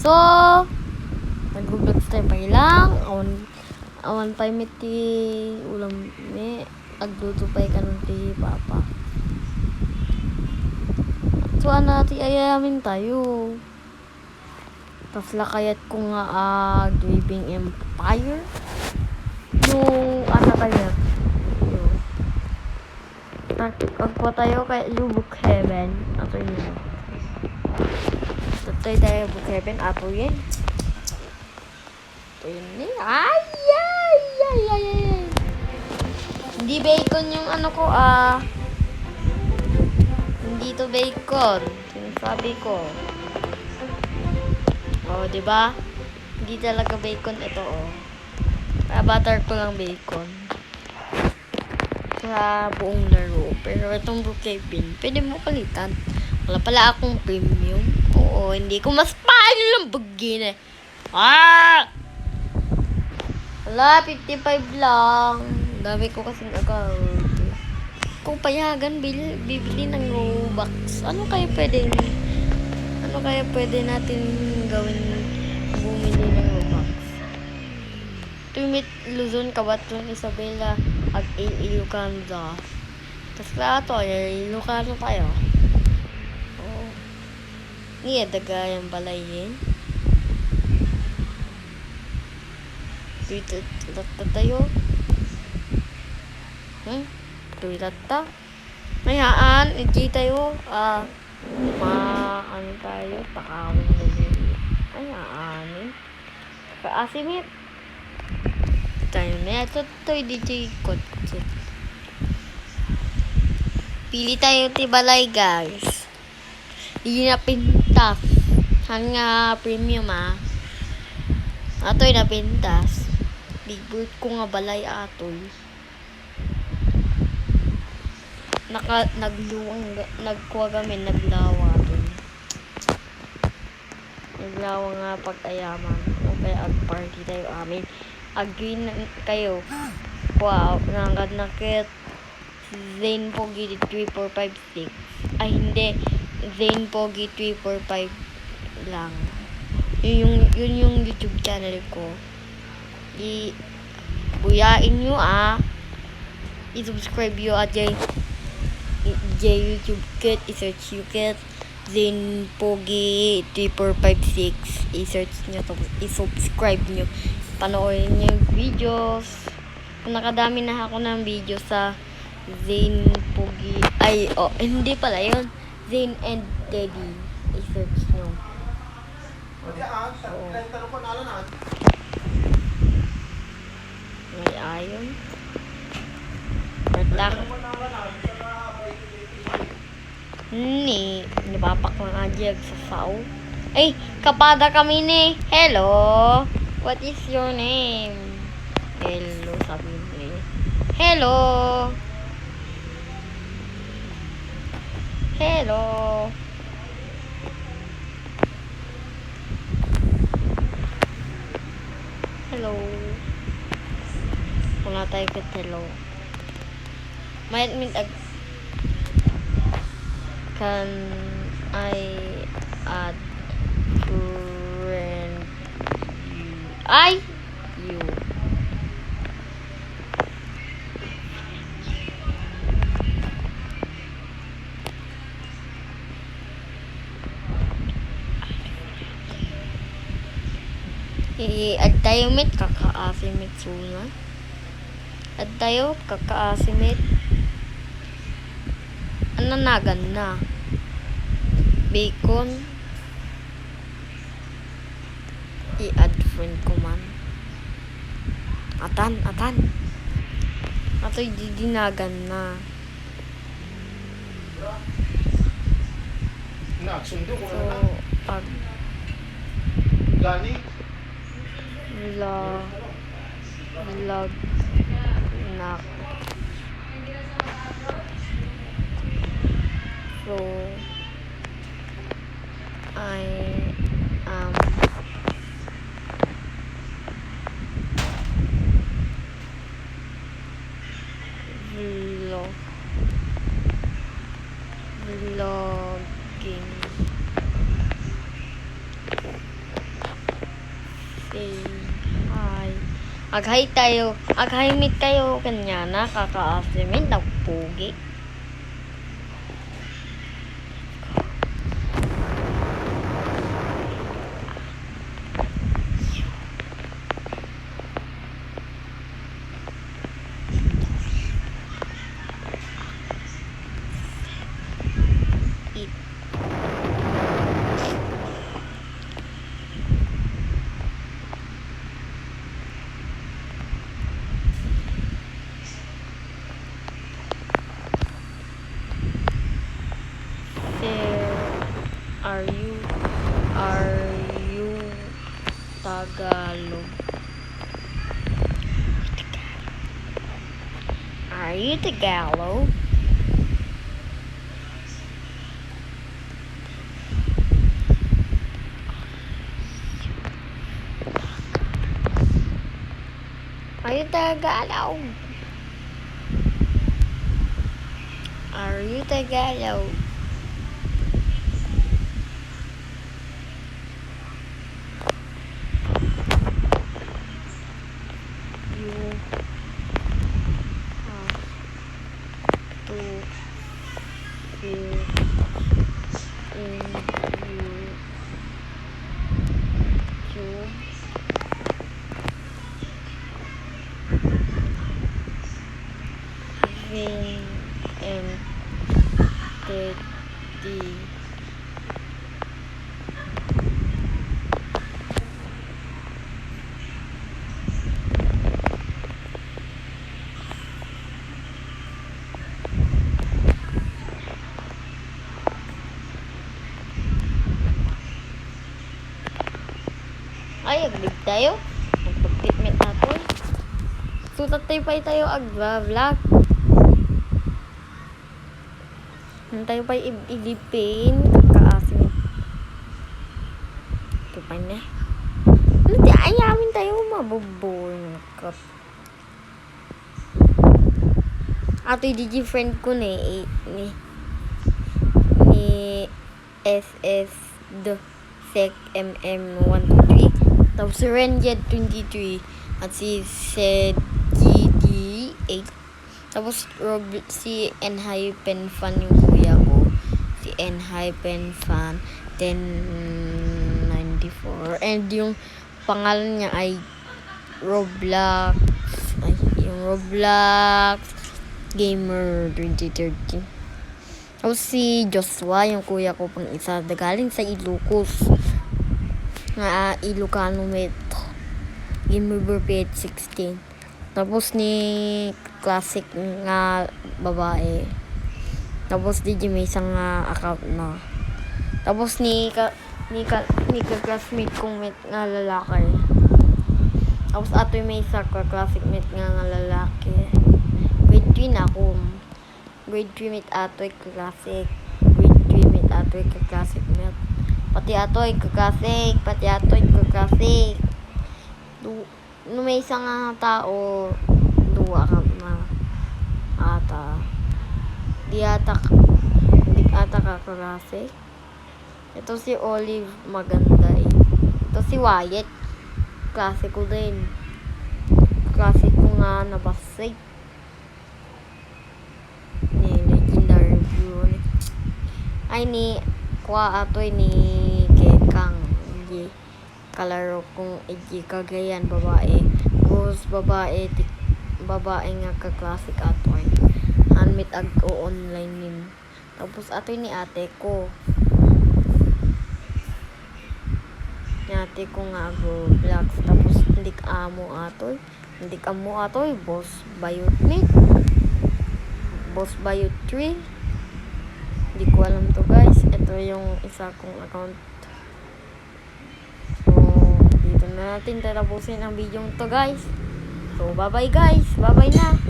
So, nag-vlogs tayo pa ilang. Awan pa ti ulam ni. Agluto pa ikan ti papa. So, ti ayamin tayo. Tas lakayat ko nga Living Empire. Yung kaya. Agpo tayo kay Lubuk Heaven. Ato yun. Tatay tayo Lubuk Heaven. Ato yun. Ito yun eh. Ay! Hindi bacon yung ano ko Hindi to bacon. Sinasabi ko. Oh, diba? Hindi talaga bacon ito Kaya butter ko lang bacon. Sa buong laro. Pero itong Brookhaven, pwede mo palitan. Wala pala akong premium. Oo, hindi ko mas paano lang bagin Wala, 55 lang. Dami ko kasing account. Kung payagan, bibili ng Robux. Ano kaya pwede natin gawin bumili ng Robux? Tumit Luzon, Kabaton, Isabela, ag Ilocano. Tas klato, Ilocano tayo. Oh. Niya daga yung balayin. Tweet tayo. Tulata. Mayaan, hindi tayo. Ano tayo? Takawin na din. Mayaan. Paasimit. Tayo na. Ito DJ Kotse. Pili tayo tibalay, guys. Hindi na pintas. Han nga premium, Ato'y napintas. Big bird ko nga balay atoy. Nagkuha kami, naglawa dun. Naglawa nga pag-ayaman. O kaya ag-party tayo amin. Agree kayo. Wow, nangad nakit. Zane Pogi 3456. Ay, hindi. Zane Pogi 345 lang. Yun yung YouTube channel ko. Buyain nyo i-subscribe nyo at YouTube kit, i-search you kit Zane Pogi 3456, i-search nyo to, i-subscribe nyo, panoorin nyo yung videos. Nakadami na ako ng video sa Zane Pogi, hindi pala yun, Zane and Teddy, i-search nyo. May ayon. Natak. Nipapak lang aja sa sao. Ay, kapada kami ni. Hello. What is your name? Hello, sabi ni. Hello. Hello. Hello. Wala tayo kat hello. Might mean can I add friend you? Add tayo mit kakaasimit suna. Add tayo kakaasimit. Ananagan na. Bacon. I-add friend ko man. Atan. Ato'y didinagan na. Naksundo ko So, na. Gani? Vlog na. So, I am vlogging say hi. Mag-hi tayo. Mag-hi meet tayo kanya na kaka-aftermin ng pogi. Are you Tagalog? Are you Tagalog? Are you Tagalog? Are you Tagalog? Ay, agree tayo. Magpag-fitment nato. Sutat tayo ag-vlog. Tayo pa ilipin. Kakaasin. Ito pa na. Hindi, ayawin tayo. Mabuboring ka. Ato yung friend ko ni SS the Sec MM123. Tapos si Renjed23 at si SedGD8. Tapos si N-Fan yung kuya ko. Si N-Fan 1094. And yung pangalan niya ay Roblox. Ay, yung Roblox Gamer 2013. Tapos si Joshua, yung kuya ko pang isa, galing sa Ilocos. Ilocano met Gamer Birthday 16. Tapos ni Classic nga babae. Tapos di may isang account na. Tapos ni classmate kong met nga lalaki. Tapos ato may isa classic met nga lalaki. Grade 3 na ako. Grade 3 met ato classic. Grade 3 met ato classic met. Pati ato classic. No may isang tao, duwa ka na ata. Di ata ka classic. Ito si Olive, maganda eh. Ito si Wyatt, classic ko din. Classic ko nga nabasay. Legendary view. Ay ni kuha ato ni Kekang. Kalaro kong kagayan babae. Tapos babae nga ka-classic ato ay. Anmit ag-o online nin. Tapos ato ni ate ko. Ni ate ko nga Roblox. Tapos hindi ka amo ato. Boss Bayot Meet. Boss Bayot 3. Hindi ko alam to guys. Ito yung isa kong account. So, dito na natin tatapusin ang video to guys. So, bye bye guys. Bye bye na.